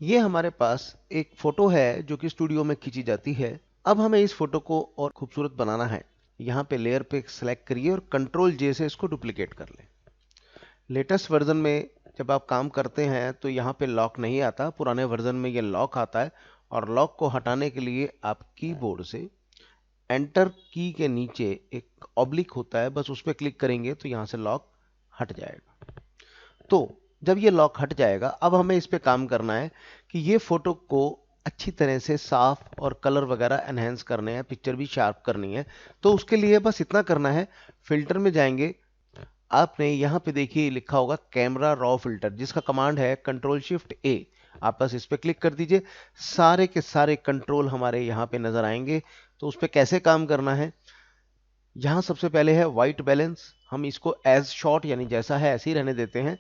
ये हमारे पास एक फोटो है जो कि स्टूडियो में खींची जाती है। अब हमें इस फोटो को और खूबसूरत बनाना है। यहाँ पे लेयर पे सेलेक्ट करिए और कंट्रोल जे से इसको डुप्लीकेट कर लें। लेटेस्ट वर्जन में जब आप काम करते हैं तो यहाँ पे लॉक नहीं आता, पुराने वर्जन में ये लॉक आता है। और लॉक को हटाने के लिए आप कीबोर्ड से एंटर की के नीचे एक ऑब्लिक होता है, बस उस पर क्लिक करेंगे तो यहाँ से लॉक हट जाएगा। तो जब ये लॉक हट जाएगा, अब हमें इस पे काम करना है कि ये फोटो को अच्छी तरह से साफ और कलर वगैरह एनहेंस करने हैं, पिक्चर भी शार्प करनी है। तो उसके लिए बस इतना करना है, फिल्टर में जाएंगे। आपने यहाँ पे देखिए लिखा होगा कैमरा रॉ फिल्टर, जिसका कमांड है कंट्रोल शिफ्ट ए। आप बस इस पे क्लिक कर दीजिए, सारे के सारे कंट्रोल हमारे यहाँ पे नजर आएंगे। तो उस पे कैसे काम करना है, यहाँ सबसे पहले है वाइट बैलेंस, हम इसको एज शॉर्ट यानी जैसा है ऐसे ही रहने देते हैं।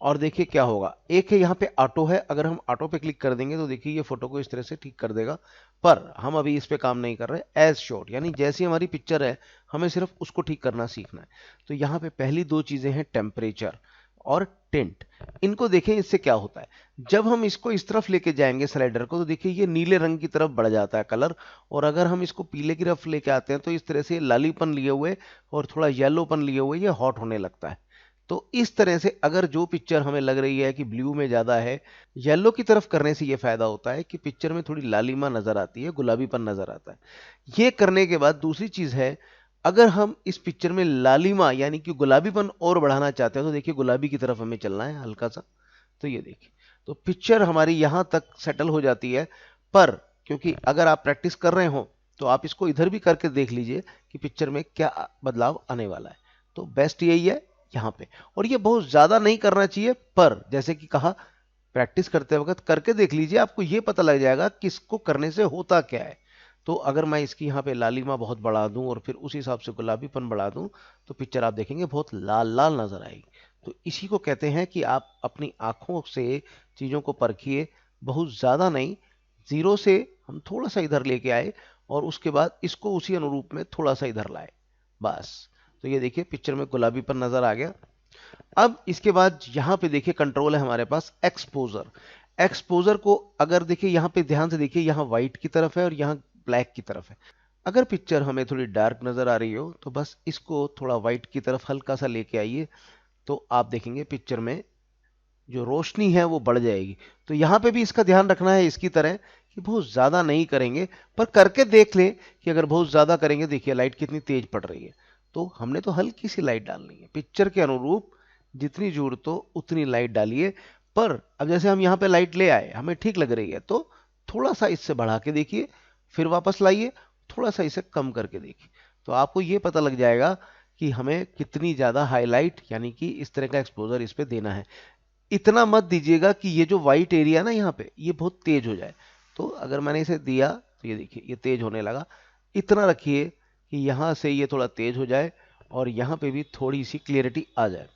और देखिए क्या होगा, एक है यहाँ पे ऑटो है, अगर हम ऑटो पे क्लिक कर देंगे तो देखिए ये फोटो को इस तरह से ठीक कर देगा। पर हम अभी इस पे काम नहीं कर रहे, एज शॉर्ट यानी जैसी हमारी पिक्चर है हमें सिर्फ उसको ठीक करना सीखना है। तो यहाँ पे पहली दो चीजें हैं टेम्परेचर और टिंट। इनको देखें, इससे क्या होता है, जब हम इसको इस तरफ लेके जाएंगे स्लाइडर को तो देखिए ये नीले रंग की तरफ बढ़ जाता है कलर। और अगर हम इसको पीले की तरफ लेके आते हैं तो इस तरह से लालीपन लिए हुए और थोड़ा येलोपन लिए हुए ये हॉट होने लगता है। तो इस तरह से अगर जो पिक्चर हमें लग रही है कि ब्लू में ज्यादा है, येलो की तरफ करने से ये फायदा होता है कि पिक्चर में थोड़ी लालिमा नजर आती है, गुलाबीपन नजर आता है। ये करने के बाद दूसरी चीज है, अगर हम इस पिक्चर में लालिमा यानी कि गुलाबीपन और बढ़ाना चाहते हैं तो देखिए गुलाबी की तरफ हमें चलना है हल्का सा। तो ये देखिए, तो पिक्चर हमारी यहां तक सेटल हो जाती है। पर क्योंकि अगर आप प्रैक्टिस कर रहे हो तो आप इसको इधर भी करके देख लीजिए कि पिक्चर में क्या बदलाव आने वाला है। तो बेस्ट यही है यहाँ पे। और ये बहुत ज्यादा नहीं करना चाहिए, पर जैसे कि कहा प्रैक्टिस करते वक्त करके देख लीजिए, आपको ये पता लग जाएगा कि इसको करने से होता क्या है। तो अगर मैं इसकी यहाँ पे लालिमा बहुत बढ़ा दूं और फिर उस हिसाब से गुलाबीपन बढ़ा दूं तो पिक्चर आप देखेंगे बहुत लाल लाल नजर आएगी। तो इसी को कहते हैं कि आप अपनी आंखों से चीजों को परखिए, बहुत ज्यादा नहीं। जीरो से हम थोड़ा सा इधर लेके आए और उसके बाद इसको उसी अनुरूप में थोड़ा सा इधर लाए, बस। तो ये देखिए पिक्चर में गुलाबीपन नजर आ गया। अब इसके बाद यहां पे देखिए कंट्रोल है हमारे पास एक्सपोजर। एक्सपोजर को अगर देखिए यहां पे ध्यान से देखिए, यहां व्हाइट की तरफ है और यहां ब्लैक की तरफ है। अगर पिक्चर हमें थोड़ी डार्क नजर आ रही हो तो बस इसको थोड़ा व्हाइट की तरफ हल्का सा लेके आइए, तो आप देखेंगे पिक्चर में जो रोशनी है वो बढ़ जाएगी। तो यहां पे भी इसका ध्यान रखना है इसकी तरह कि बहुत ज्यादा नहीं करेंगे, पर करके देख लें कि अगर बहुत ज्यादा करेंगे, देखिए लाइट कितनी तेज पड़ रही है। तो हमने तो हल्की सी लाइट डालनी है पिक्चर के अनुरूप, जितनी जरूरत हो उतनी लाइट डालिए। पर अब जैसे हम यहाँ पे लाइट ले आए, हमें ठीक लग रही है, तो थोड़ा सा इससे बढ़ा के देखिए, फिर वापस लाइए, थोड़ा सा इसे कम करके देखिए। तो आपको ये पता लग जाएगा कि हमें कितनी ज्यादा हाईलाइट यानी कि इस तरह का एक्सपोजर इस पे देना है। इतना मत दीजिएगा कि ये जो व्हाइट एरिया ना यहाँ पे ये बहुत तेज हो जाए। तो अगर मैंने इसे दिया तो ये देखिए ये तेज होने लगा। इतना रखिए कि यहाँ से ये थोड़ा तेज हो जाए और यहाँ पे भी थोड़ी सी क्लियरिटी आ जाए,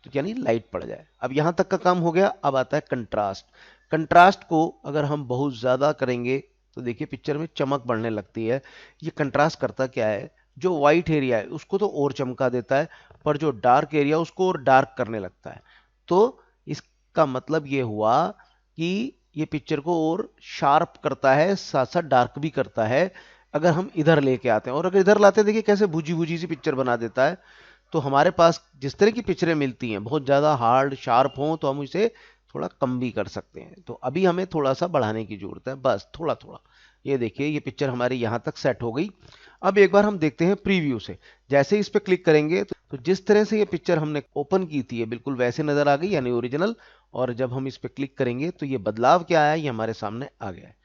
तो यानी लाइट पड़ जाए। अब यहाँ तक का काम हो गया। अब आता है कंट्रास्ट। कंट्रास्ट को अगर हम बहुत ज्यादा करेंगे तो देखिए पिक्चर में चमक बढ़ने लगती है। ये कंट्रास्ट करता क्या है, जो व्हाइट एरिया है उसको तो और चमका देता है, पर जो डार्क एरिया उसको और डार्क करने लगता है। तो इसका मतलब ये हुआ कि ये पिक्चर को और शार्प करता है, साथ साथ डार्क भी करता है। अगर हम इधर लेके आते हैं और अगर इधर लाते हैं, देखिए कैसे भुजी भुजी सी पिक्चर बना देता है। तो हमारे पास जिस तरह की पिक्चरें मिलती हैं, बहुत ज्यादा हार्ड शार्प हो तो हम इसे थोड़ा कम भी कर सकते हैं। तो अभी हमें थोड़ा सा बढ़ाने की जरूरत है, बस थोड़ा थोड़ा। ये देखिए ये पिक्चर हमारी यहां तक सेट हो गई। अब एक बार हम देखते हैं प्रीव्यू से। जैसे ही इस पे क्लिक करेंगे तो जिस तरह से ये पिक्चर हमने ओपन की थी ये बिल्कुल वैसे नजर आ गई, यानी ओरिजिनल। और जब हम इस पे क्लिक करेंगे तो ये बदलाव क्या आया ये हमारे सामने आ गया है।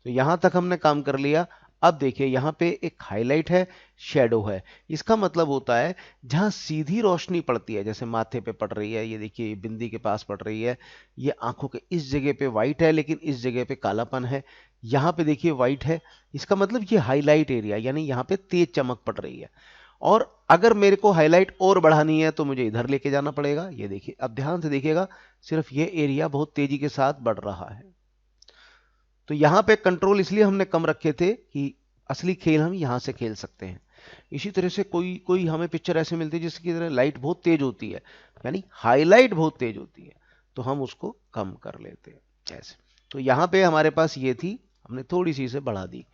तो यहां तक हमने काम कर लिया। अब देखिए यहाँ पे एक हाईलाइट है, शेडो है। इसका मतलब होता है जहां सीधी रोशनी पड़ती है, जैसे माथे पे पड़ रही है, ये देखिए बिंदी के पास पड़ रही है, ये आंखों के इस जगह पे व्हाइट है लेकिन इस जगह पे कालापन है। यहाँ पे देखिए व्हाइट है, इसका मतलब ये हाईलाइट एरिया यानी यहाँ पे तेज चमक पड़ रही है। और अगर मेरे को हाईलाइट और बढ़ानी है तो मुझे इधर लेके जाना पड़ेगा। ये देखिए अब ध्यान से देखिएगा, सिर्फ ये एरिया बहुत तेजी के साथ बढ़ रहा है। तो यहां पे कंट्रोल इसलिए हमने कम रखे थे कि असली खेल हम यहां से खेल सकते हैं। इसी तरह से कोई कोई हमें पिक्चर ऐसे मिलती है जिसकी तरह लाइट बहुत तेज होती है, यानी हाईलाइट बहुत तेज होती है, तो हम उसको कम कर लेते हैं ऐसे। तो यहाँ पे हमारे पास ये थी, हमने थोड़ी सी इसे बढ़ा दी।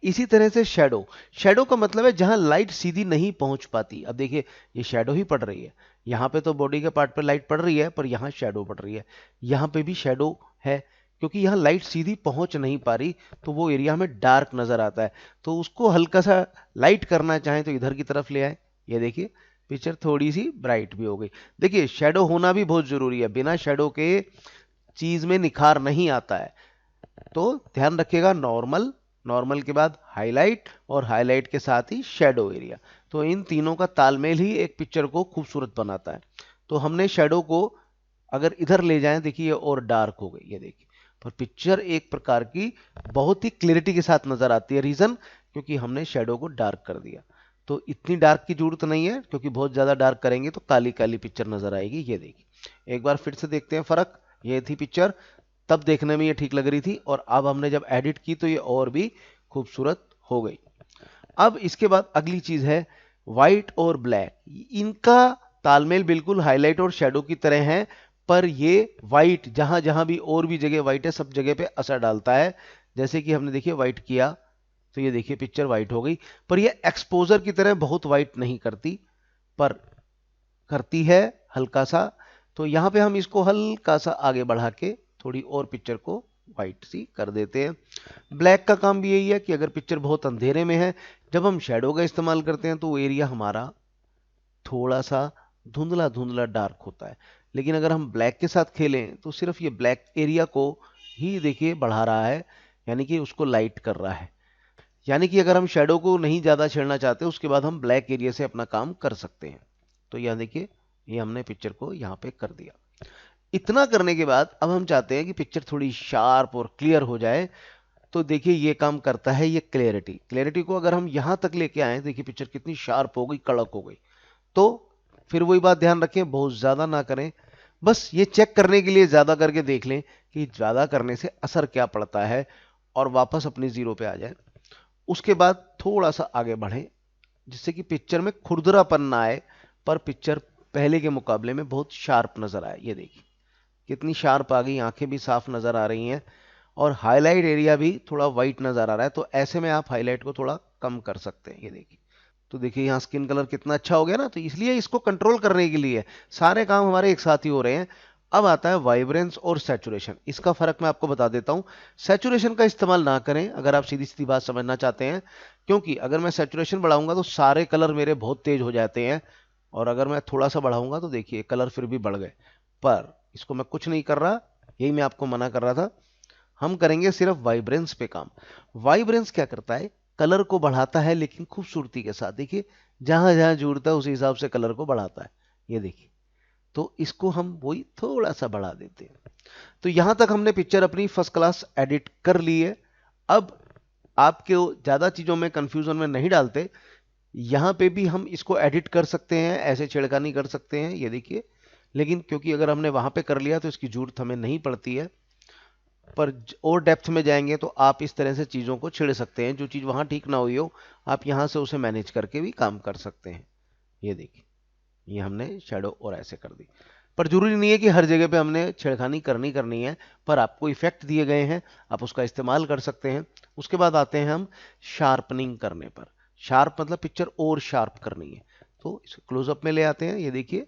इसी तरह से शैडो, शैडो का मतलब है जहां लाइट सीधी नहीं पहुंच पाती। अब देखिए ये शैडो ही पड़ रही है, यहाँ पे तो बॉडी के पार्ट पे लाइट पड़ रही है, पर यहाँ शैडो पड़ रही है। यहाँ पे भी शैडो है, क्योंकि यहाँ लाइट सीधी पहुंच नहीं पा रही, तो वो एरिया हमें डार्क नजर आता है। तो उसको हल्का सा लाइट करना चाहें तो इधर की तरफ ले आए। ये देखिए पिक्चर थोड़ी सी ब्राइट भी हो गई। देखिए शैडो होना भी बहुत जरूरी है, बिना शैडो के चीज में निखार नहीं आता है। तो ध्यान रखिएगा, नॉर्मल, नॉर्मल के बाद हाईलाइट, और हाईलाइट के साथ ही शैडो एरिया। तो इन तीनों का तालमेल ही एक पिक्चर को खूबसूरत बनाता है। तो हमने शैडो को अगर इधर ले जाएं, देखिए और डार्क हो गई, ये देखिए, पर पिक्चर एक प्रकार की बहुत ही क्लियरिटी के साथ नजर आती है। रीजन, क्योंकि हमने शैडो को डार्क कर दिया। तो इतनी डार्क की जरूरत नहीं है, क्योंकि बहुत ज्यादा डार्क करेंगे तो काली काली पिक्चर नजर आएगी। ये देखिए एक बार फिर से देखते हैं फर्क। ये थी पिक्चर, तब देखने में ये ठीक लग रही थी, और अब हमने जब एडिट की तो ये और भी खूबसूरत हो गई। अब इसके बाद अगली चीज है व्हाइट और ब्लैक। इनका तालमेल बिल्कुल हाईलाइट और शैडो की तरह है, पर ये व्हाइट जहां जहां भी और भी जगह व्हाइट है, सब जगह पे असर डालता है। जैसे कि हमने देखिए व्हाइट किया तो ये देखिए पिक्चर व्हाइट हो गई, पर ये एक्सपोजर की तरह बहुत व्हाइट नहीं करती, पर करती है हल्का सा। तो यहां पे हम इसको हल्का सा आगे बढ़ा के थोड़ी और पिक्चर को व्हाइट सी कर देते हैं। ब्लैक का काम भी यही है कि अगर पिक्चर बहुत अंधेरे में है, जब हम शैडो का इस्तेमाल करते हैं तो वो एरिया हमारा थोड़ा सा धुंधला धुंधला डार्क होता है। लेकिन अगर हम ब्लैक के साथ खेलें तो सिर्फ ये ब्लैक एरिया को ही देखिए बढ़ा रहा है, यानी कि उसको लाइट कर रहा है। यानी कि अगर हम शैडो को नहीं ज्यादा छेड़ना चाहते, उसके बाद हम ब्लैक एरिया से अपना काम कर सकते हैं। तो यह देखिए, ये हमने पिक्चर को यहाँ पे कर दिया। इतना करने के बाद अब हम चाहते हैं कि पिक्चर थोड़ी शार्प और क्लियर हो जाए। तो देखिए ये काम करता है ये क्लियरिटी। क्लियरिटी को अगर हम यहां तक लेके आए, देखिए पिक्चर कितनी शार्प हो गई, कड़क हो गई। तो फिर वही बात ध्यान रखें, बहुत ज्यादा ना करें, बस ये चेक करने के लिए ज्यादा करके देख लें कि ज्यादा करने से असर क्या पड़ता है, और वापस अपनी जीरो पे आ जाए। उसके बाद थोड़ा सा आगे बढ़ें, जिससे कि पिक्चर में खुरदरापन ना आए, पर पिक्चर पहले के मुकाबले में बहुत शार्प नजर आए। ये देखिए कितनी शार्प आ गई, आंखें भी साफ नजर आ रही हैं, और हाईलाइट एरिया भी थोड़ा वाइट नजर आ रहा है। तो ऐसे में आप हाईलाइट को थोड़ा कम कर सकते हैं। ये देखिए, तो देखिए यहाँ स्किन कलर कितना अच्छा हो गया ना। तो इसलिए इसको कंट्रोल करने के लिए सारे काम हमारे एक साथ ही हो रहे हैं। अब आता है वाइब्रेंस और सैचुरेशन। इसका फर्क मैं आपको बता देता हूं। सैचुरेशन का इस्तेमाल ना करें अगर आप सीधी सीधी बात समझना चाहते हैं, क्योंकि अगर मैं सैचुरेशन बढ़ाऊंगा तो सारे कलर मेरे बहुत तेज हो जाते हैं, और अगर मैं थोड़ा सा बढ़ाऊंगा तो देखिए कलर फिर भी बढ़ गए। पर इसको मैं कुछ नहीं कर रहा, यही मैं आपको मना कर रहा था। हम करेंगे सिर्फ वाइब्रेंस पे काम। वाइब्रेंस क्या करता है, कलर को बढ़ाता है, लेकिन खूबसूरती के साथ। देखिए जहां जहां जुड़ता है उसी हिसाब से कलर को बढ़ाता है। ये देखिए, तो इसको हम वही थोड़ा सा बढ़ा देते हैं। तो यहां तक हमने पिक्चर अपनी फर्स्ट क्लास एडिट कर ली है। अब आपके ज्यादा चीजों में कंफ्यूजन में नहीं डालते, यहां पे भी हम इसको एडिट कर सकते हैं, ऐसे छेड़खानी कर सकते हैं। ये देखिए, लेकिन क्योंकि अगर हमने वहां पे कर लिया तो इसकी जरूरत हमें नहीं पड़ती है। पर और डेप्थ में जाएंगे तो आप इस तरह से चीजों को छेड़ सकते हैं। जो चीज वहां ठीक ना हुई हो, आप यहां से उसे मैनेज करके भी काम कर सकते हैं। ये देखिए, ये हमने शैडो और ऐसे कर दी। पर जरूरी नहीं है कि हर जगह पे हमने छेड़खानी करनी करनी है, पर आपको इफेक्ट दिए गए हैं, आप उसका इस्तेमाल कर सकते हैं। उसके बाद आते हैं हम शार्पनिंग करने पर। शार्प मतलब पिक्चर और शार्प करनी है, तो इसको क्लोजअप में ले आते हैं। ये देखिए,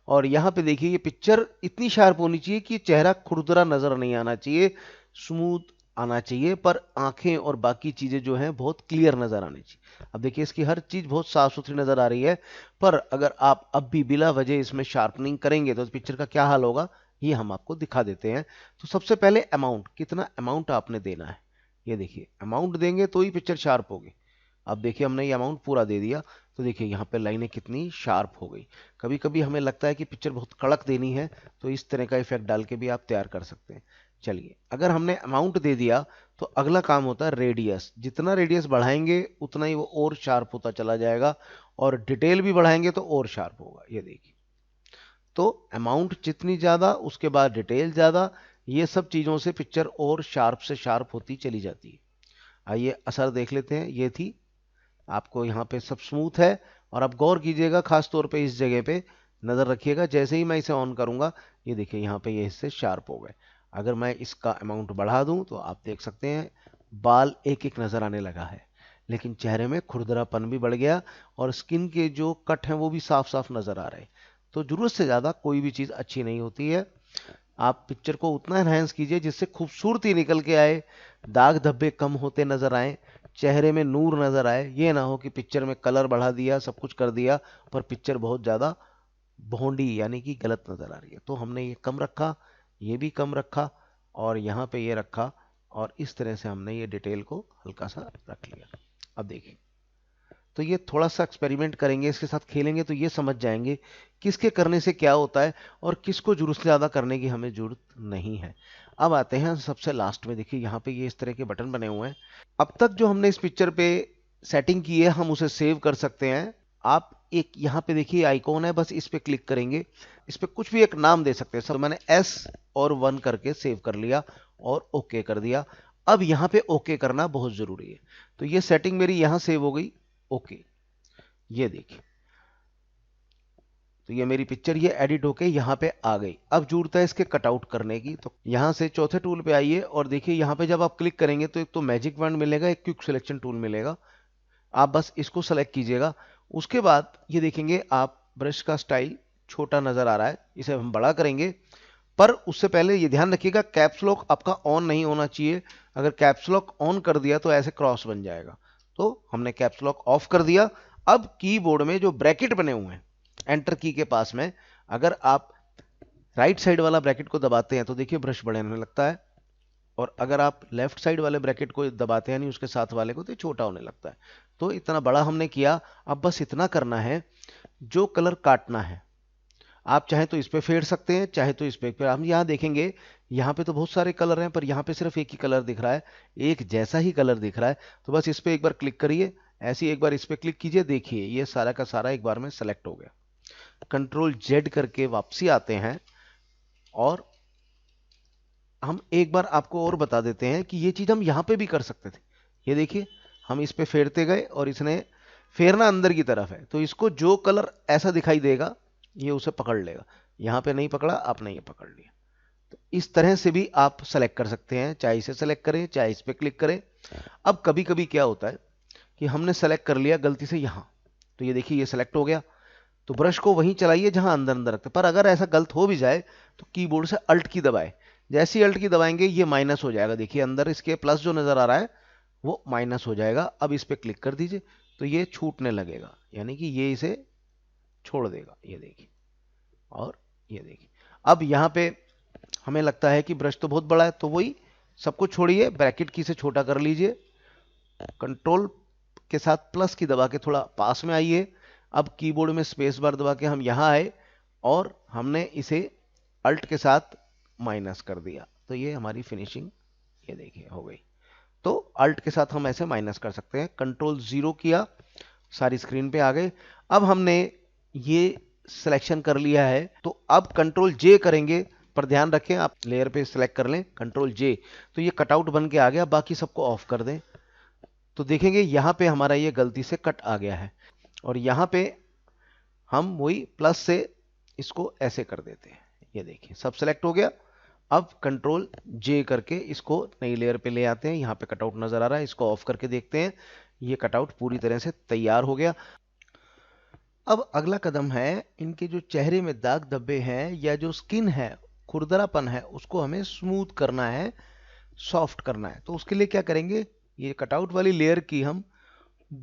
और यहां पे देखिए ये पिक्चर इतनी शार्प होनी चाहिए कि चेहरा खुरदरा नजर नहीं आना चाहिए, स्मूथ आना चाहिए, पर आंखें और बाकी चीजें जो हैं बहुत क्लियर नजर आनी चाहिए। अब देखिए इसकी हर चीज बहुत साफ सुथरी नजर आ रही है, पर अगर आप अब भी बिला वजह इसमें शार्पनिंग करेंगे तो पिक्चर का क्या हाल होगा, ये हम आपको दिखा देते हैं। तो सबसे पहले अमाउंट, कितना अमाउंट आपने देना है। ये देखिए, अमाउंट देंगे तो ही पिक्चर शार्प होगी। अब देखिए हमने ये अमाउंट पूरा दे दिया, तो देखिए यहाँ पे लाइनें कितनी शार्प हो गई। कभी कभी हमें लगता है कि पिक्चर बहुत कड़क देनी है, तो इस तरह का इफेक्ट डाल के भी आप तैयार कर सकते हैं। चलिए, अगर हमने अमाउंट दे दिया तो अगला काम होता है रेडियस। जितना रेडियस बढ़ाएंगे उतना ही वो और शार्प होता चला जाएगा, और डिटेल भी बढ़ाएंगे तो और शार्प होगा। ये देखिए, तो अमाउंट जितनी ज्यादा उसके बाद डिटेल ज्यादा, ये सब चीजों से पिक्चर और शार्प से शार्प होती चली जाती है। आइए असर देख लेते हैं। ये थी, आपको यहाँ पे सब स्मूथ है, और आप गौर कीजिएगा खास तौर पे इस जगह पे नजर रखिएगा। जैसे ही मैं इसे ऑन करूंगा, ये देखिए यहाँ पे ये हिस्से शार्प हो गए। अगर मैं इसका अमाउंट बढ़ा दूं तो आप देख सकते हैं बाल एक एक नजर आने लगा है, लेकिन चेहरे में खुरदरापन भी बढ़ गया और स्किन के जो कट हैं वो भी साफ साफ नजर आ रहे। तो जरूरत से ज्यादा कोई भी चीज अच्छी नहीं होती है। आप पिक्चर को उतना एनहांस कीजिए जिससे खूबसूरती निकल के आए, दाग धब्बे कम होते नजर आए, चेहरे में नूर नजर आए। ये ना हो कि पिक्चर में कलर बढ़ा दिया, सब कुछ कर दिया, पर पिक्चर बहुत ज्यादा भोंडी यानी कि गलत नजर आ रही है। तो हमने ये कम रखा, ये भी कम रखा और यहाँ पे ये रखा और इस तरह से हमने ये डिटेल को हल्का सा रख लिया। अब देखिए, तो ये थोड़ा सा एक्सपेरिमेंट करेंगे, इसके साथ खेलेंगे तो ये समझ जाएंगे किसके करने से क्या होता है और किसको जरूरत से ज़्यादा करने की हमें जरूरत नहीं है। अब आते हैं सबसे लास्ट में। देखिए यहाँ पे ये इस तरह के बटन बने हुए हैं। अब तक जो हमने इस पिक्चर पे सेटिंग की है हम उसे सेव कर सकते हैं। आप एक यहाँ पे देखिए आइकॉन है, बस इस पे क्लिक करेंगे, इस पे कुछ भी एक नाम दे सकते हैं। सब मैंने S और 1 करके सेव कर लिया और ओके कर दिया। अब यहाँ पे ओके करना बहुत जरूरी है। तो ये सेटिंग मेरी यहाँ सेव हो गई, ओके। ये देखिए, तो ये मेरी पिक्चर ये एडिट होके यहाँ पे आ गई। अब जरूरत है इसके कटआउट करने की। तो यहाँ से चौथे टूल पे आइए और देखिए यहाँ पे जब आप क्लिक करेंगे तो एक तो मैजिक वॉन्ड मिलेगा, एक क्विक सिलेक्शन टूल मिलेगा। आप बस इसको सेलेक्ट कीजिएगा। उसके बाद ये देखेंगे आप ब्रश का स्टाइल छोटा नजर आ रहा है, इसे हम बड़ा करेंगे। पर उससे पहले ये ध्यान रखिएगा कैप्स लॉक आपका ऑन नहीं होना चाहिए। अगर कैप्स लॉक ऑन कर दिया तो ऐसे क्रॉस बन जाएगा। तो हमने कैप्स लॉक ऑफ कर दिया। अब कीबोर्ड में जो ब्रैकेट बने हुए हैं एंटर की के पास में, अगर आप राइट साइड वाला ब्रैकेट को दबाते हैं तो देखिए ब्रश बड़े होने लगता है, और अगर आप लेफ्ट साइड वाले ब्रैकेट को दबाते हैं नहीं उसके साथ वाले को तो छोटा होने लगता है। तो इतना बड़ा हमने किया। अब बस इतना करना है, जो कलर काटना है आप चाहे तो इस पे फेर सकते हैं, चाहे तो इस पे। फिर हम यहाँ देखेंगे, यहाँ पे तो बहुत सारे कलर हैं पर यहाँ पे सिर्फ एक ही कलर दिख रहा है, एक जैसा ही कलर दिख रहा है। तो बस इस पे एक बार क्लिक करिए, ऐसे ही एक बार इस पे क्लिक कीजिए, देखिए ये सारा का सारा एक बार में सेलेक्ट हो गया। कंट्रोल जेड करके वापसी आते हैं और हम एक बार आपको और बता देते हैं कि ये चीज हम यहां पे भी कर सकते थे। ये देखिए हम इस पे फेरते गए और इसने फेरना अंदर की तरफ है, तो इसको जो कलर ऐसा दिखाई देगा ये उसे पकड़ लेगा। यहां पे नहीं पकड़ा, आपने ये पकड़ लिया। तो इस तरह से भी आप सेलेक्ट कर सकते हैं, चाहे इसे सेलेक्ट करें चाहे इस पे क्लिक करें। अब कभी कभी क्या होता है कि हमने सेलेक्ट कर लिया गलती से यहां, तो ये देखिए ये सेलेक्ट हो गया। तो ब्रश को वहीं चलाइए जहां अंदर अंदर रखते। पर अगर ऐसा गलत हो भी जाए तो कीबोर्ड से अल्ट की दबाए, जैसे ही अल्ट की दबाएंगे ये माइनस हो जाएगा। देखिए अंदर इसके प्लस जो नजर आ रहा है वो माइनस हो जाएगा। अब इस पे क्लिक कर दीजिए तो ये छूटने लगेगा, यानी कि ये इसे छोड़ देगा। ये देखिए, और ये देखिए अब यहाँ पे हमें लगता है कि ब्रश तो बहुत बड़ा है, तो वही सबको छोड़िए, ब्रैकेट की से छोटा कर लीजिए, कंट्रोल के साथ प्लस की दबा के थोड़ा पास में आइए। अब कीबोर्ड में स्पेस बार दबा के हम यहां आए और हमने इसे अल्ट के साथ माइनस कर दिया, तो ये हमारी फिनिशिंग ये देखिए हो गई। तो अल्ट के साथ हम ऐसे माइनस कर सकते हैं। कंट्रोल 0 किया, सारी स्क्रीन पे आ गए। अब हमने ये सिलेक्शन कर लिया है, तो अब कंट्रोल जे करेंगे। पर ध्यान रखें आप लेयर पे सिलेक्ट कर लें कंट्रोल जे, तो ये कटआउट बन के आ गया। बाकी सबको ऑफ कर दें तो देखेंगे यहां पे हमारा ये गलती से कट आ गया है, और यहां पे हम वही प्लस से इसको ऐसे कर देते हैं। ये देखिए सब सेलेक्ट हो गया। अब कंट्रोल जे करके इसको नई लेयर पे ले आते हैं। यहाँ पे कटआउट नजर आ रहा है, इसको ऑफ करके देखते हैं। ये कटआउट पूरी तरह से तैयार हो गया। अब अगला कदम है, इनके जो चेहरे में दाग धब्बे हैं या जो स्किन है, खुरदरापन है, उसको हमें स्मूथ करना है, सॉफ्ट करना है। तो उसके लिए क्या करेंगे, ये कटआउट वाली लेयर की हम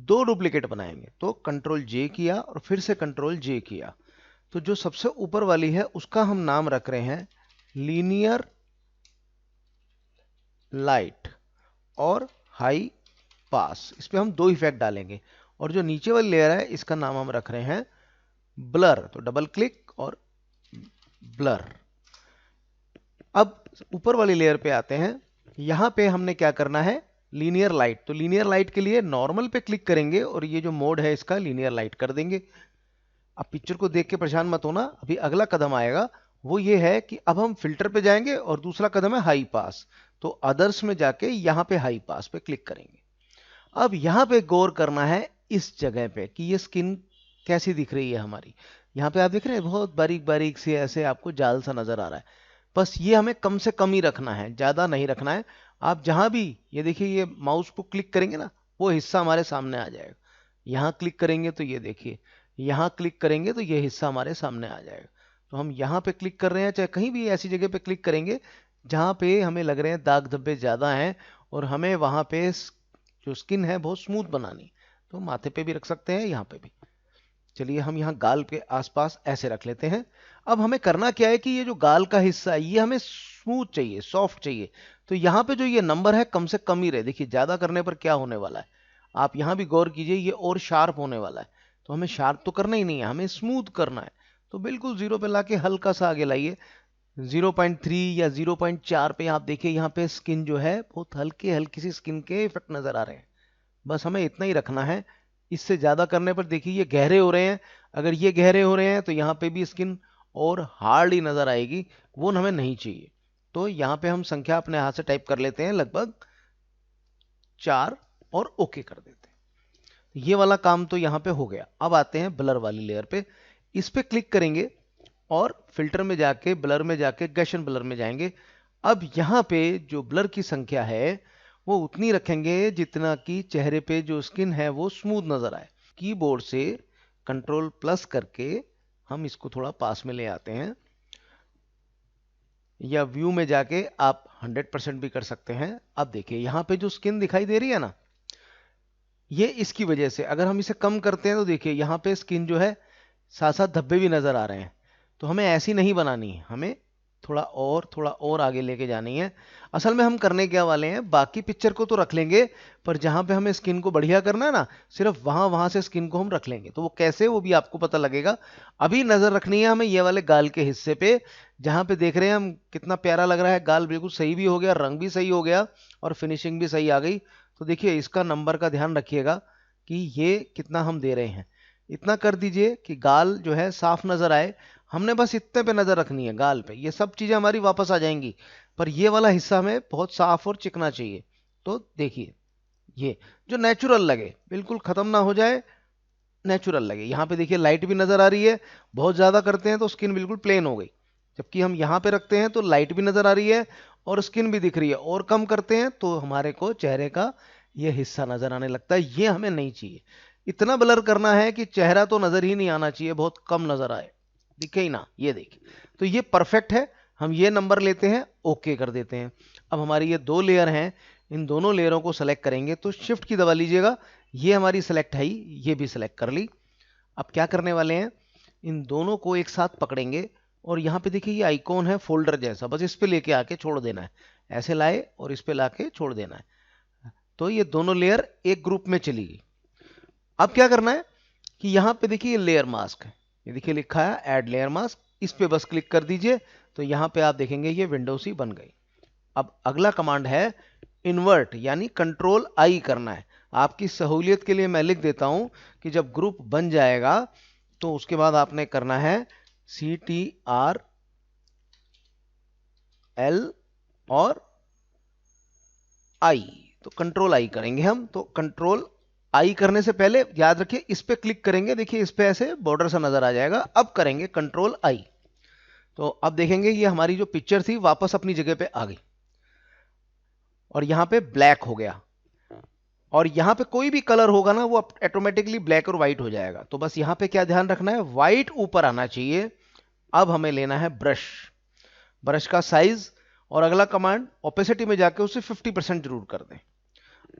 2 डुप्लीकेट बनाएंगे। तो कंट्रोल जे किया और फिर से कंट्रोल जे किया। तो जो सबसे ऊपर वाली है उसका हम नाम रख रहे हैं लीनियर लाइट और हाई पास। इस पे हम 2 इफेक्ट डालेंगे। और जो नीचे वाली लेयर है इसका नाम हम रख रहे हैं ब्लर। तो डबल क्लिक और ब्लर। अब ऊपर वाली लेयर पे आते हैं। यहां पे हमने क्या करना है, लीनियर लाइट। तो लीनियर लाइट के लिए नॉर्मल पे क्लिक करेंगे और ये जो मोड है इसका लीनियर लाइट कर देंगे। अब पिक्चर को देख के परेशान मत होना, अभी अगला कदम आएगा, वो ये है कि अब हम फिल्टर पे जाएंगे और दूसरा कदम है हाई पास। तो अदर्स में जाके यहां पे हाई पास पे क्लिक करेंगे। अब यहां पे गौर करना है इस जगह पे कि ये स्किन कैसी दिख रही है हमारी। यहां पे आप देख रहे हैं बहुत बारीक बारीक से ऐसे आपको जाल सा नजर आ रहा है। बस ये हमें कम से कम ही रखना है, ज़्यादा नहीं रखना है। आप जहाँ भी ये देखिए, ये माउस को क्लिक करेंगे ना, वो हिस्सा हमारे सामने आ जाएगा। यहाँ क्लिक करेंगे तो ये देखिए, यहाँ क्लिक करेंगे तो ये हिस्सा हमारे सामने आ जाएगा। तो हम यहाँ पे क्लिक कर रहे हैं, चाहे कहीं भी ऐसी जगह पे क्लिक करेंगे जहाँ पे हमें लग रहे हैं दाग धब्बे ज़्यादा हैं और हमें वहाँ पे जो स्किन है बहुत स्मूथ बनानी, तो माथे पे भी रख सकते हैं, यहाँ पे भी। चलिए हम यहाँ गाल के आसपास ऐसे रख लेते हैं। अब हमें करना क्या है कि ये जो गाल का हिस्सा है ये हमें स्मूथ चाहिए, सॉफ्ट चाहिए। तो यहाँ पे जो ये नंबर है कम से कम ही रहे। देखिए ज़्यादा करने पर क्या होने वाला है, आप यहाँ भी गौर कीजिए, ये और शार्प होने वाला है। तो हमें शार्प तो करना ही नहीं है, हमें स्मूथ करना है। तो बिल्कुल 0 पे लाके हल्का सा आगे लाइए, 0.3 या 0.4 पे। आप देखिए यहाँ पे स्किन जो है बहुत हल्की हल्की सी स्किन के इफेक्ट नजर आ रहे हैं। बस हमें इतना ही रखना है। इससे ज्यादा करने पर देखिए ये गहरे हो रहे हैं। अगर ये गहरे हो रहे हैं तो यहाँ पे भी स्किन और हार्ड ही नजर आएगी, वो हमें नहीं चाहिए। तो यहाँ पे हम संख्या अपने हाथ से टाइप कर लेते हैं, लगभग 4, और ओके कर देते हैं। ये वाला काम तो यहाँ पे हो गया। अब आते हैं ब्लर वाली लेयर पे। इस पे क्लिक करेंगे और फिल्टर में जाके ब्लर में जाके गैशन ब्लर में जाएंगे। अब यहाँ पे जो ब्लर की संख्या है वो उतनी रखेंगे जितना कि चेहरे पे जो स्किन है वो स्मूथ नजर आए। कीबोर्ड से Ctrl+ करके हम इसको थोड़ा पास में ले आते हैं, या व्यू में जाके आप 100% भी कर सकते हैं। अब देखिए यहाँ पे जो स्किन दिखाई दे रही है ना, ये इसकी वजह से अगर हम इसे कम करते हैं तो देखिए यहाँ पे स्किन जो है साथ साथ धब्बे भी नजर आ रहे हैं। तो हमें ऐसी नहीं बनानी है, हमें थोड़ा और आगे लेके जानी है। असल में हम करने क्या वाले हैं, बाकी पिक्चर को तो रख लेंगे, पर जहां पे हमें स्किन को बढ़िया करना है ना, सिर्फ वहां से स्किन को हम रख लेंगे। तो वो कैसे, वो भी आपको पता लगेगा। अभी नजर रखनी है हमें ये वाले गाल के हिस्से पे, जहां पे देख रहे हैं हम कितना प्यारा लग रहा है। गाल बिल्कुल सही भी हो गया, रंग भी सही हो गया और फिनिशिंग भी सही आ गई। तो देखिए इसका नंबर का ध्यान रखिएगा कि ये कितना हम दे रहे हैं। इतना कर दीजिए कि गाल जो है साफ नजर आए। हमने बस इतने पे नजर रखनी है, गाल पे। ये सब चीजें हमारी वापस आ जाएंगी, पर ये वाला हिस्सा हमें बहुत साफ और चिकना चाहिए। तो देखिए ये जो नेचुरल लगे, बिल्कुल खत्म ना हो जाए, नेचुरल लगे। यहाँ पे देखिए लाइट भी नजर आ रही है। बहुत ज्यादा करते हैं तो स्किन बिल्कुल प्लेन हो गई, जबकि हम यहाँ पे रखते हैं तो लाइट भी नजर आ रही है और स्किन भी दिख रही है। और कम करते हैं तो हमारे को चेहरे का ये हिस्सा नजर आने लगता है। ये हमें नहीं चाहिए। इतना ब्लर करना है कि चेहरा तो नजर ही नहीं आना चाहिए, बहुत कम नजर आए, दिखे ही ना। ये देखिए, तो ये परफेक्ट है। हम ये नंबर लेते हैं, ओके कर देते हैं। अब हमारी ये 2 लेयर हैं, इन दोनों लेयरों को सेलेक्ट करेंगे तो शिफ्ट की दबा लीजिएगा। ये हमारी सेलेक्ट है, ये भी सेलेक्ट कर ली। अब क्या करने वाले हैं, इन दोनों को एक साथ पकड़ेंगे और यहाँ पे देखिए ये आइकॉन है फोल्डर जैसा, बस इस पे लेके आके छोड़ देना है। ऐसे लाए और इस पे लाके छोड़ देना है। तो ये दोनों लेयर एक ग्रुप में चली गई। अब क्या करना है कि यहाँ पे देखिए ये लेयर मास्क है, ये देखिए लिखा है ऐड लेयर मास्क। इस पे बस क्लिक कर दीजिए तो यहाँ पे आप देखेंगे ये विंडो सी बन गई। अब अगला कमांड है इन्वर्ट, यानी Ctrl+I करना है। आपकी सहूलियत के लिए मैं लिख देता हूं कि जब ग्रुप बन जाएगा तो उसके बाद आपने करना है Ctrl और I। तो Ctrl+I करेंगे हम। तो Ctrl+I करने से पहले याद रखिए इस पे क्लिक करेंगे, देखिए इस पे ऐसे बॉर्डर सा नजर आ जाएगा। अब करेंगे Ctrl+I, तो अब देखेंगे ये हमारी जो पिक्चर थी वापस अपनी जगह पे आ गई और यहाँ पे ब्लैक हो गया। और यहाँ पे कोई भी कलर होगा ना वो ऑटोमेटिकली ब्लैक और व्हाइट हो जाएगा। तो बस यहाँ पे क्या ध्यान रखना है, व्हाइट ऊपर आना चाहिए। अब हमें लेना है ब्रश, ब्रश का साइज, और अगला कमांड ओपेसिटी में जाके उसे 50% जरूर कर दें।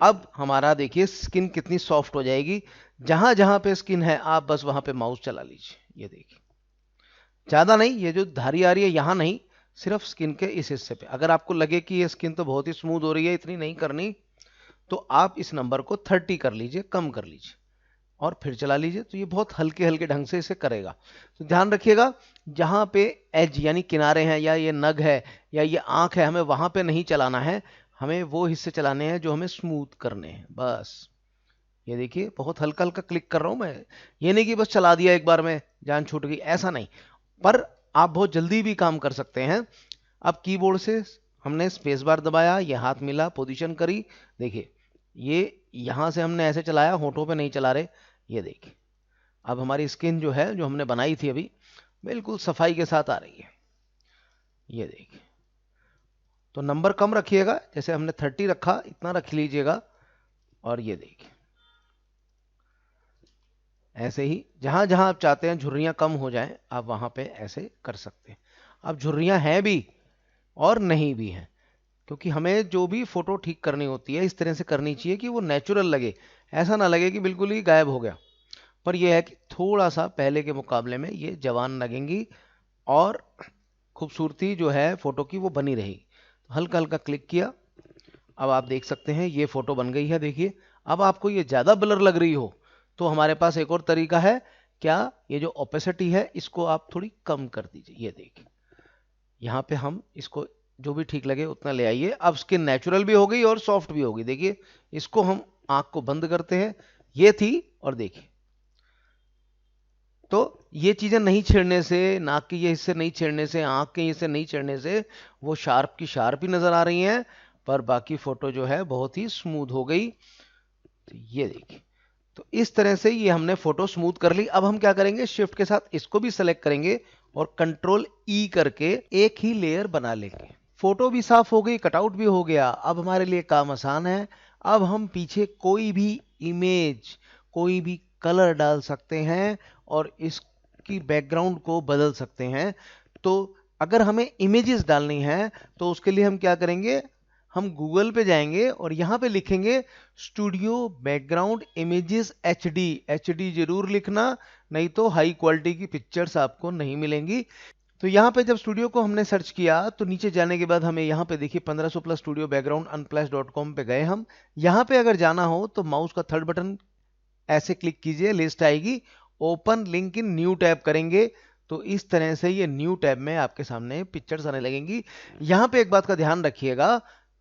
अब हमारा देखिए स्किन कितनी सॉफ्ट हो जाएगी। जहां जहां पे स्किन है आप बस वहां पे माउस चला लीजिए। ये देखिए, ज्यादा नहीं, ये जो धारी आ रही है यहां नहीं, सिर्फ स्किन के इस हिस्से पे। अगर आपको लगे कि ये स्किन तो बहुत ही स्मूथ हो रही है, इतनी नहीं करनी, तो आप इस नंबर को 30 कर लीजिए, कम कर लीजिए और फिर चला लीजिए। तो ये बहुत हल्के हल्के ढंग से इसे करेगा। तो ध्यान रखिएगा जहां पे एज यानी किनारे हैं, या ये नग है, या ये आंख है, हमें वहां पे नहीं चलाना है। हमें वो हिस्से चलाने हैं जो हमें स्मूथ करने हैं बस। ये देखिए बहुत हल्का हल्का क्लिक कर रहा हूं मैं, ये नहीं कि बस चला दिया एक बार में जान छूट गई, ऐसा नहीं। पर आप बहुत जल्दी भी काम कर सकते हैं। अब कीबोर्ड से हमने स्पेस बार दबाया, ये हाथ मिला, पोजीशन करी, देखिए ये यहां से हमने ऐसे चलाया, होठों पे नहीं चला रहे। ये देखिए अब हमारी स्किन जो है, जो हमने बनाई थी अभी, बिल्कुल सफाई के साथ आ रही है। ये देखिए, तो नंबर कम रखिएगा, जैसे हमने 30 रखा इतना रख लीजिएगा। और ये देखिए ऐसे ही जहां जहां आप चाहते हैं झुर्रियां कम हो जाएं, आप वहां पे ऐसे कर सकते हैं। अब झुर्रियां हैं भी और नहीं भी हैं, क्योंकि हमें जो भी फोटो ठीक करनी होती है इस तरह से करनी चाहिए कि वो नेचुरल लगे, ऐसा ना लगे कि बिल्कुल ही गायब हो गया। पर यह है कि थोड़ा सा पहले के मुकाबले में ये जवान लगेंगी और खूबसूरती जो है फोटो की वो बनी रहेगी। तो हल्का हल्का क्लिक किया, अब आप देख सकते हैं ये फोटो बन गई है। देखिए अब आपको ये ज्यादा ब्लर लग रही हो तो हमारे पास एक और तरीका है, क्या, ये जो ओपेसिटी है इसको आप थोड़ी कम कर दीजिए। ये देखिए यहाँ पे हम इसको जो भी ठीक लगे उतना ले आइए। अब स्किन नेचुरल भी हो गई और सॉफ्ट भी हो गई। देखिए इसको हम आंख को बंद करते हैं, ये थी, और देखिए तो ये चीजें नहीं छेड़ने से, नाक के ये हिस्से नहीं छेड़ने से, आंख के हिस्से नहीं छेड़ने से वो शार्प की शार्प ही नजर आ रही हैं, पर बाकी फोटो जो है बहुत ही स्मूथ हो गई। तो ये देखिए, तो इस तरह से ये हमने फोटो स्मूथ कर ली। अब हम क्या करेंगे, शिफ्ट के साथ इसको भी सेलेक्ट करेंगे और कंट्रोल ई करके एक ही लेयर बना लेंगे। फोटो भी साफ हो गई, कटआउट भी हो गया। अब हमारे लिए काम आसान है। अब हम पीछे कोई भी इमेज, कोई भी कलर डाल सकते हैं और इसकी बैकग्राउंड को बदल सकते हैं। तो अगर हमें इमेजेस डालनी है तो उसके लिए हम क्या करेंगे, हम गूगल पे जाएंगे और यहां पे लिखेंगे studio background images HD. HD जरूर लिखना, नहीं तो हाई क्वालिटी की पिक्चर्स आपको नहीं मिलेंगी। तो यहाँ पे जब स्टूडियो को हमने सर्च किया तो नीचे जाने के बाद हमें यहाँ पे देखिए 1500 प्लस स्टूडियो बैकग्राउंड unplugged.com पे गए हम। यहाँ पे अगर जाना हो तो माउस का थर्ड बटन ऐसे क्लिक कीजिए, लिस्ट आएगी, open link in new tab करेंगे तो इस तरह से ये न्यू टैब में आपके सामने पिक्चर्स आने लगेंगी। यहाँ पे एक बात का ध्यान रखिएगा,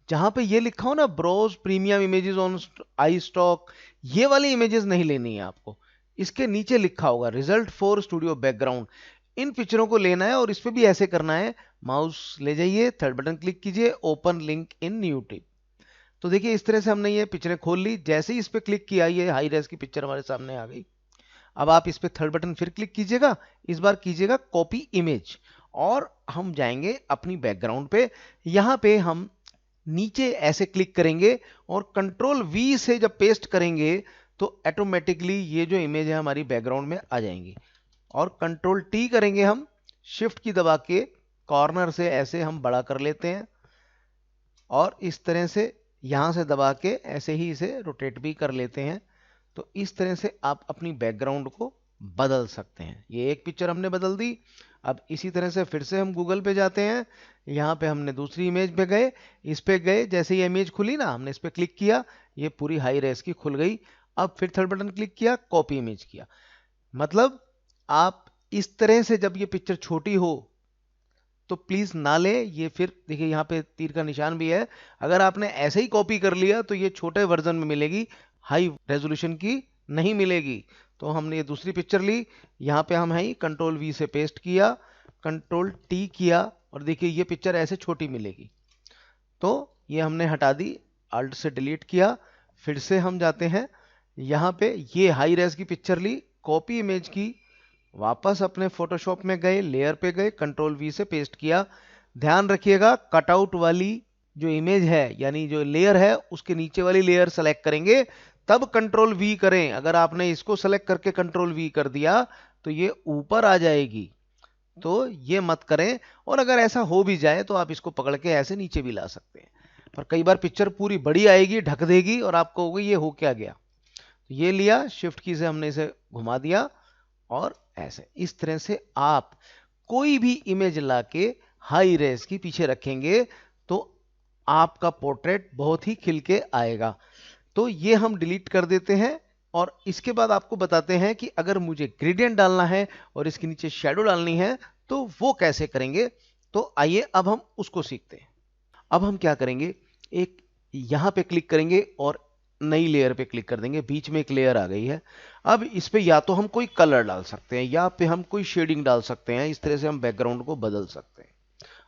जहां पे ये लिखा हो ना bros premium images on iStock, ये वाली इमेजेस नहीं लेनी है आपको। इसके नीचे लिखा होगा रिजल्ट फॉर स्टूडियो बैकग्राउंड, इन पिक्चरों को लेना है और इस पे भी ऐसे करना है। माउस ले जाइए, थर्ड बटन क्लिक कीजिए, open link in new tab. तो देखिए इस तरह से हमने ये पिक्चरें खोल ली। जैसे ही इस पे क्लिक किया ये हाई रेस की पिक्चर हमारे सामने आ गई। अब आप इस पे थर्ड बटन फिर क्लिक कीजिएगा, इस बार कीजिएगा कॉपी इमेज और हम जाएंगे अपनी बैकग्राउंड पे। यहां पे हम नीचे ऐसे क्लिक करेंगे और कंट्रोल वी से जब पेस्ट करेंगे तो ऑटोमेटिकली ये जो इमेज है हमारी बैकग्राउंड में आ जाएंगी। और कंट्रोल टी करेंगे हम, शिफ्ट की दबा के कॉर्नर से ऐसे हम बड़ा कर लेते हैं और इस तरह से यहां से दबा के ऐसे ही इसे रोटेट भी कर लेते हैं। तो इस तरह से आप अपनी बैकग्राउंड को बदल सकते हैं। ये एक पिक्चर हमने बदल दी। अब इसी तरह से फिर से हम गूगल पे जाते हैं, यहाँ पे हमने दूसरी इमेज पे गए, इस पे गए, जैसे ये इमेज खुली ना हमने इस पे क्लिक किया, ये पूरी हाई रेस की खुल गई। अब फिर थर्ड बटन क्लिक किया, कॉपी इमेज किया। मतलब आप इस तरह से जब ये पिक्चर छोटी हो तो प्लीज ना ले। ये फिर देखिए यहाँ पे तीर का निशान भी है, अगर आपने ऐसे ही कॉपी कर लिया तो ये छोटे वर्जन में मिलेगी, हाई रेजोल्यूशन की नहीं मिलेगी। तो हमने ये दूसरी पिक्चर ली, यहाँ पे हम है ही कंट्रोल वी से पेस्ट किया, कंट्रोल टी किया और देखिए ये पिक्चर ऐसे छोटी मिलेगी। तो ये हमने हटा दी, अल्ट से डिलीट किया। फिर से हम जाते हैं यहाँ पे, ये हाई रेस की पिक्चर ली, कॉपी इमेज की, वापस अपने फोटोशॉप में गए, लेयर पे गए, कंट्रोल वी से पेस्ट किया। ध्यान रखिएगा कटआउट वाली जो इमेज है यानी जो लेयर है उसके नीचे वाली लेयर सेलेक्ट करेंगे तब कंट्रोल वी करें। अगर आपने इसको सेलेक्ट करके कंट्रोल वी कर दिया तो ये ऊपर आ जाएगी, तो ये मत करें। और अगर ऐसा हो भी जाए तो आप इसको पकड़ के ऐसे नीचे भी ला सकते हैं, पर कई बार पिक्चर पूरी बड़ी आएगी, ढक देगी और आपको होगा ये हो क्या गया। तो ये लिया, शिफ्ट की से हमने इसे घुमा दिया और ऐसे इस तरह से आप कोई भी इमेज लाके हाई रेस की पीछे रखेंगे तो आपका पोर्ट्रेट बहुत ही खिल के आएगा। तो ये हम डिलीट कर देते हैं और इसके बाद आपको बताते हैं कि अगर मुझे ग्रेडियंट डालना है और इसके नीचे शैडो डालनी है तो वो कैसे करेंगे। तो आइए अब हम उसको सीखते हैं। अब हम क्या करेंगे, एक यहां पे क्लिक करेंगे और नई लेयर पे क्लिक कर देंगे, बीच में एक लेयर आ गई है। अब इस पे या तो हम कोई कलर डाल सकते हैं या पे हम कोई शेडिंग डाल सकते हैं, इस तरह से हम बैकग्राउंड को बदल सकते हैं।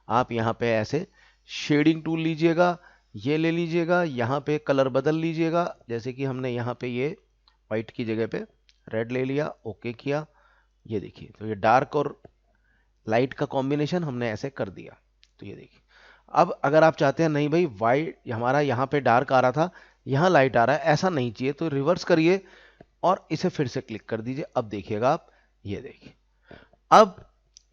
आप यहाँ पे ऐसे शेडिंग टूल लीजिएगा, ये ले लीजिएगा, यहाँ पे कलर बदल लीजिएगा, जैसे कि हमने यहाँ पे ये व्हाइट की जगह पे रेड ले लिया, ओके किया। ये देखिए तो ये डार्क और लाइट का कॉम्बिनेशन हमने ऐसे कर दिया। तो ये देखिए। अब अगर आप चाहते हैं नहीं भाई वाइट हमारा यहाँ पे डार्क आ रहा था, यहाँ लाइट आ रहा है, ऐसा नहीं चाहिए, तो रिवर्स करिए और इसे फिर से क्लिक कर दीजिए। अब देखिएगा आप, ये देखिए। अब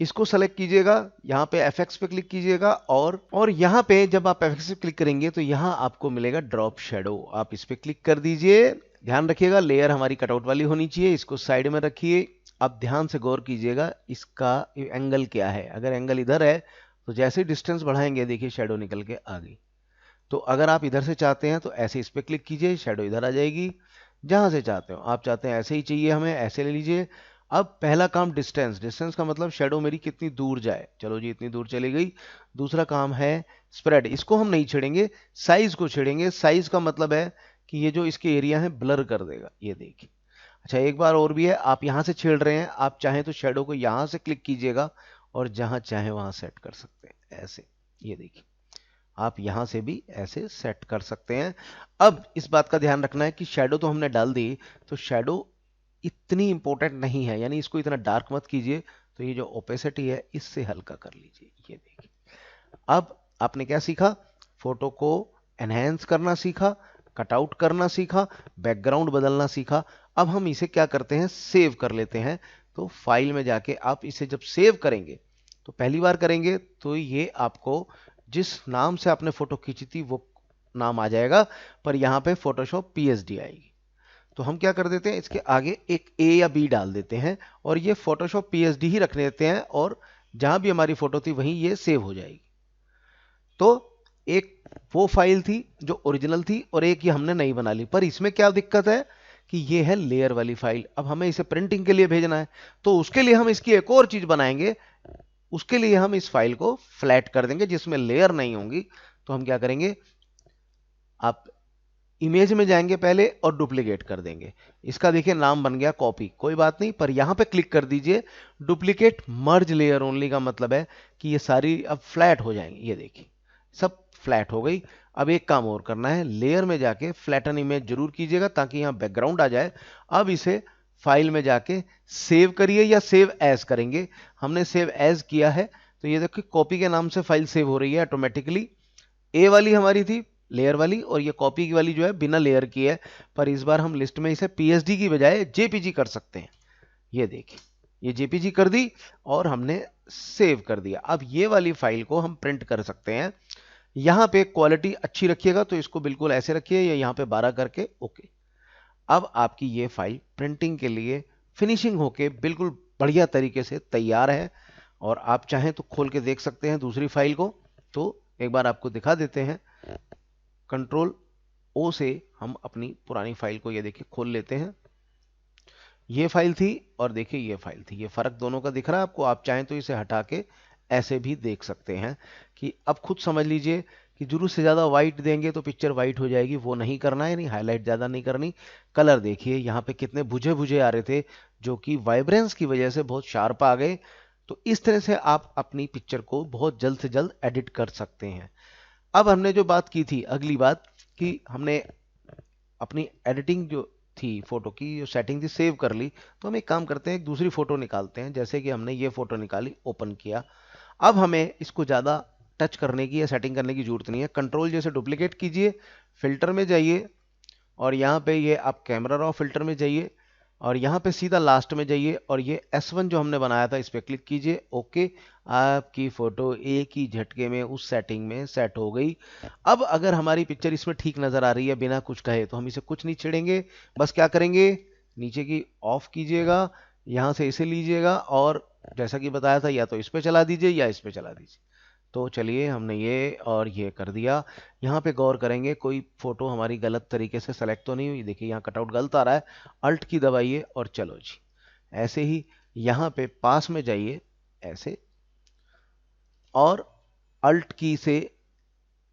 इसको सेलेक्ट कीजिएगा, यहाँ पे एफएक्स पे क्लिक कीजिएगा और यहाँ पे जब आप एफएक्स पे क्लिक करेंगे तो यहाँ आपको मिलेगा ड्रॉप शेडो। आप इस पे क्लिक कर दीजिए। ध्यान रखिएगा लेयर हमारी कटआउट वाली होनी चाहिए, इसको साइड में रखिए। अब ध्यान से गौर कीजिएगा इसका एंगल क्या है। अगर एंगल इधर है तो जैसे डिस्टेंस बढ़ाएंगे देखिए शेडो निकल के आ गई। तो अगर आप इधर से चाहते हैं तो ऐसे इस पे क्लिक कीजिए, शेडो इधर आ जाएगी। जहां से चाहते हो, आप चाहते हैं ऐसे ही चाहिए हमें, ऐसे ले लीजिए। अब पहला काम डिस्टेंस, डिस्टेंस का मतलब शेडो मेरी कितनी दूर जाए। चलो जी इतनी दूर चली गई। दूसरा काम है स्प्रेड, इसको हम नहीं छेड़ेंगे, साइज को छेड़ेंगे। साइज का मतलब है कि ये जो इसके एरिया है ब्लर कर देगा, ये देखिए। अच्छा एक बार और भी है, आप यहां से छेड़ रहे हैं, आप चाहें तो शेडो को यहां से क्लिक कीजिएगा और जहां चाहे वहां सेट कर सकते हैं ऐसे, ये देखिए। आप यहां से भी ऐसे सेट कर सकते हैं। अब इस बात का ध्यान रखना है कि शेडो तो हमने डाल दी, तो शेडो इतनी इंपॉर्टेंट नहीं है, यानी इसको इतना डार्क मत कीजिए। तो ये जो ओपेसिटी है इससे हल्का कर लीजिए, ये देखिए। अब आपने क्या सीखा, फोटो को एनहेंस करना सीखा, कटआउट करना सीखा, बैकग्राउंड बदलना सीखा। अब हम इसे क्या करते हैं, सेव कर लेते हैं। तो फाइल में जाके आप इसे जब सेव करेंगे तो पहली बार करेंगे तो ये आपको जिस नाम से आपने फोटो खींची थी वो नाम आ जाएगा, पर यहां पे फोटोशॉप पीएसडी आएगी। तो हम क्या कर देते हैं, इसके आगे एक ए या बी डाल देते हैं और ये फोटोशॉप पीएसडी ही रख देते हैं, और जहां भी हमारी फोटो थी वहीं ये सेव हो जाएगी। तो एक वो फाइल थी जो ओरिजिनल थी और एक ये हमने नई बना ली। पर इसमें क्या दिक्कत है कि ये है लेयर वाली फाइल। अब हमें इसे प्रिंटिंग के लिए भेजना है, तो उसके लिए हम इसकी एक और चीज बनाएंगे। उसके लिए हम इस फाइल को फ्लैट कर देंगे जिसमें लेयर नहीं होंगी। तो हम क्या करेंगे, आप इमेज में जाएंगे पहले और डुप्लीकेट कर देंगे। इसका देखिए नाम बन गया कॉपी, कोई बात नहीं, पर यहां पे क्लिक कर दीजिए। डुप्लीकेट मर्ज लेयर ओनली का मतलब है कि ये सारी अब फ्लैट हो जाएंगी, ये देखिए सब फ्लैट हो गई। अब एक काम और करना है, लेयर में जाके फ्लैटन इमेज जरूर कीजिएगा ताकि यहां बैकग्राउंड आ जाए। अब इसे फाइल में जाके सेव करिए या सेव एज करेंगे। हमने सेव एज किया है, तो ये देखिए कॉपी के नाम से फाइल सेव हो रही है ऑटोमेटिकली। ए वाली हमारी थी लेयर वाली, और ये कॉपी की वाली जो है बिना लेयर की है। पर इस बार हम लिस्ट में इसे पीएसडी की बजाय जेपीजी कर सकते हैं। ये देखिए ये जेपीजी कर दी और हमने सेव कर दिया। अब ये वाली फाइल को हम प्रिंट कर सकते हैं। यहां पे क्वालिटी अच्छी रखिएगा, तो इसको बिल्कुल ऐसे रखिए या यहां पे 12 करके ओके। अब आपकी ये फाइल प्रिंटिंग के लिए फिनिशिंग होके बिल्कुल बढ़िया तरीके से तैयार है। और आप चाहें तो खोल के देख सकते हैं दूसरी फाइल को। तो एक बार आपको दिखा देते हैं, कंट्रोल ओ से हम अपनी पुरानी फाइल को ये देखिए खोल लेते हैं। ये फाइल थी और देखिए ये फाइल थी, ये फर्क दोनों का दिख रहा है आपको। आप चाहें तो इसे हटा के ऐसे भी देख सकते हैं कि अब खुद समझ लीजिए कि जरूरत से ज्यादा व्हाइट देंगे तो पिक्चर व्हाइट हो जाएगी, वो नहीं करना है, नहीं हाईलाइट ज्यादा नहीं करनी। कलर देखिए यहाँ पे कितने बुझे बुझे आ रहे थे, जो कि वाइब्रेंस की वजह से बहुत शार्प आ गए। तो इस तरह से आप अपनी पिक्चर को बहुत जल्द से जल्द एडिट कर सकते हैं। अब हमने जो बात की थी, अगली बात कि हमने अपनी एडिटिंग जो थी फोटो की, जो सेटिंग थी सेव कर ली। तो हम एक काम करते हैं, एक दूसरी फोटो निकालते हैं। जैसे कि हमने ये फोटो निकाली, ओपन किया। अब हमें इसको ज़्यादा टच करने की या सेटिंग करने की जरूरत नहीं है। कंट्रोल जैसे डुप्लीकेट कीजिए, फिल्टर में जाइए और यहाँ पे ये आप कैमरा रॉ फिल्टर में जाइए और यहाँ पे सीधा लास्ट में जाइए और ये S1 जो हमने बनाया था इस पर क्लिक कीजिए। ओके, आपकी फोटो एक ही झटके में उस सेटिंग में सेट हो गई। अब अगर हमारी पिक्चर इसमें ठीक नजर आ रही है बिना कुछ कहे, तो हम इसे कुछ नहीं छेड़ेंगे। बस क्या करेंगे, नीचे की ऑफ कीजिएगा, यहाँ से इसे लीजिएगा और जैसा कि बताया था या तो इस पे चला दीजिए या इस पे चला दीजिए। तो चलिए हमने ये और ये कर दिया। यहाँ पे गौर करेंगे कोई फोटो हमारी गलत तरीके से सेलेक्ट तो नहीं हुई। देखिए यहाँ कटआउट गलत आ रहा है, अल्ट की दबाइए और चलो जी। ऐसे ही यहाँ पे पास में जाइए ऐसे, और अल्ट की से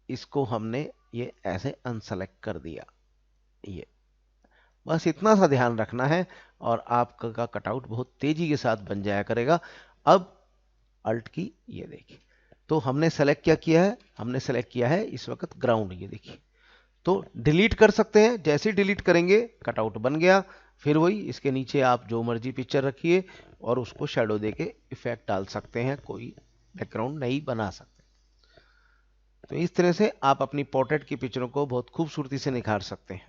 इसको हमने ये ऐसे अनसेलेक्ट कर दिया। ये बस इतना सा ध्यान रखना है और आपका कटआउट बहुत तेजी के साथ बन जाया करेगा। अब अल्ट की ये देखिए, तो हमने सेलेक्ट क्या किया है, हमने सेलेक्ट किया है इस वक्त ग्राउंड, ये देखिए। तो डिलीट कर सकते हैं, जैसे ही डिलीट करेंगे कटआउट बन गया। फिर वही इसके नीचे आप जो मर्जी पिक्चर रखिए और उसको शेडो देके इफेक्ट डाल सकते हैं, कोई बैकग्राउंड नहीं बना सकते। तो इस तरह से आप अपनी पोर्ट्रेट की पिक्चरों को बहुत खूबसूरती से निखार सकते हैं।